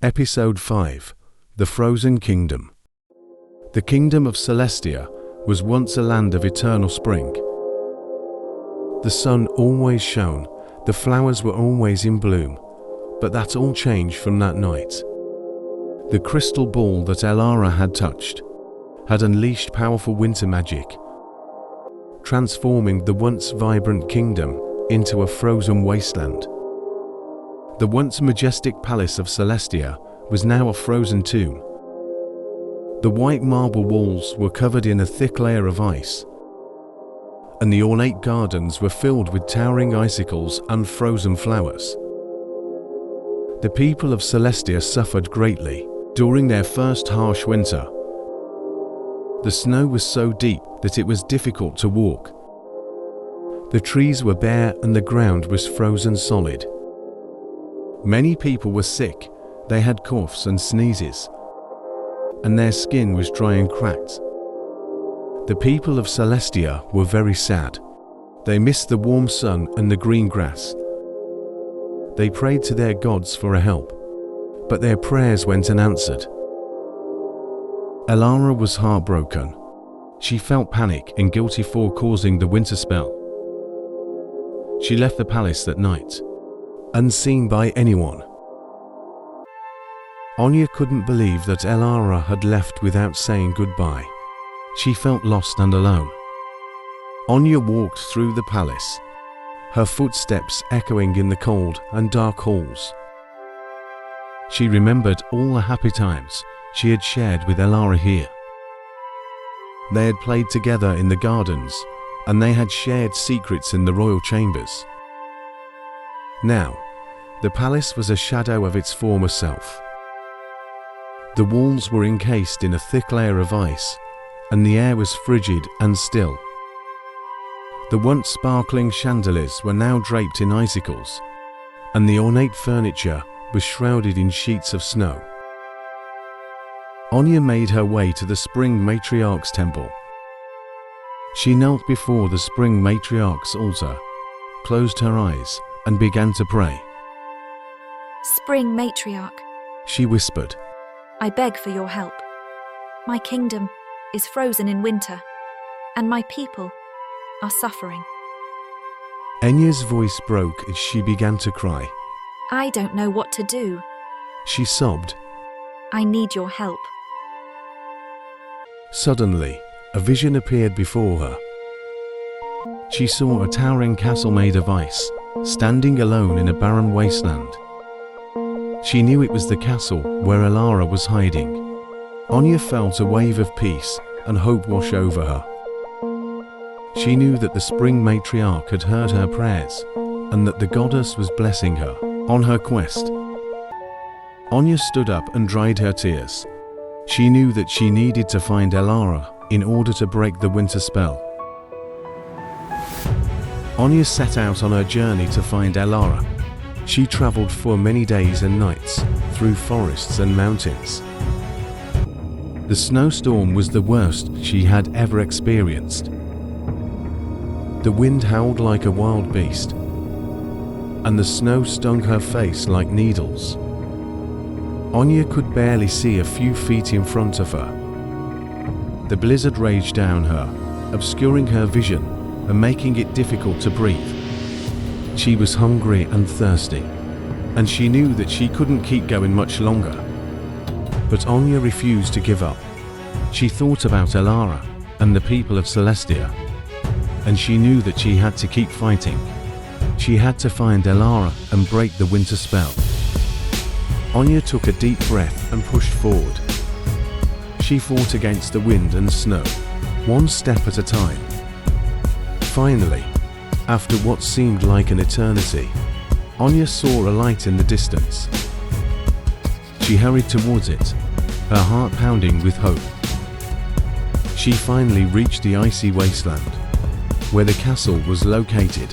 Episode 5: The Frozen Kingdom. The kingdom of Celestia was once a land of eternal spring. The sun always shone, the flowers were always in bloom, but that all changed from that night. The crystal ball that Elara had touched had unleashed powerful winter magic, transforming the once vibrant kingdom into a frozen wasteland. The once majestic palace of Celestia was now a frozen tomb. The white marble walls were covered in a thick layer of ice, and the ornate gardens were filled with towering icicles and frozen flowers. The people of Celestia suffered greatly during their first harsh winter. The snow was so deep that it was difficult to walk. The trees were bare and the ground was frozen solid. Many people were sick, they had coughs and sneezes, and their skin was dry and cracked. The people of Celestia were very sad. They missed the warm sun and the green grass. They prayed to their gods for a help, but their prayers went unanswered. Elara was heartbroken. She felt panic and guilty for causing the winter spell. She left the palace that night, unseen by anyone. Anya couldn't believe that Elara had left without saying goodbye. She felt lost and alone. Anya walked through the palace, her footsteps echoing in the cold and dark halls. She remembered all the happy times she had shared with Elara here. They had played together in the gardens, and they had shared secrets in the royal chambers. Now, the palace was a shadow of its former self. The walls were encased in a thick layer of ice, and the air was frigid and still. The once sparkling chandeliers were now draped in icicles, and the ornate furniture was shrouded in sheets of snow. Anya made her way to the Spring Matriarch's temple. She knelt before the Spring Matriarch's altar, closed her eyes, and began to pray. Spring Matriarch, She whispered. I beg for your help. My kingdom is frozen in winter, and my people are suffering. Anya's voice broke as she began to cry. I don't know what to do. She sobbed. I need your help. Suddenly, a vision appeared before her. She saw a towering castle made of ice, standing alone in a barren wasteland. She knew it was the castle where Elara was hiding. Anya felt a wave of peace and hope wash over her. She knew that the Spring Matriarch had heard her prayers, and that the goddess was blessing her on her quest. Anya stood up and dried her tears. She knew that she needed to find Elara in order to break the winter spell. Anya set out on her journey to find Elara. She traveled for many days and nights through forests and mountains. The snowstorm was the worst she had ever experienced. The wind howled like a wild beast, and the snow stung her face like needles. Anya could barely see a few feet in front of her. The blizzard raged down her, obscuring her vision and making it difficult to breathe. She was hungry and thirsty, and she knew that she couldn't keep going much longer. But Anya refused to give up. She thought about Elara and the people of Celestia, and she knew that she had to keep fighting. She had to find Elara and break the winter spell. Anya took a deep breath and pushed forward. She fought against the wind and snow, one step at a time. Finally, after what seemed like an eternity, Anya saw a light in the distance. She hurried towards it, her heart pounding with hope. She finally reached the icy wasteland, where the castle was located.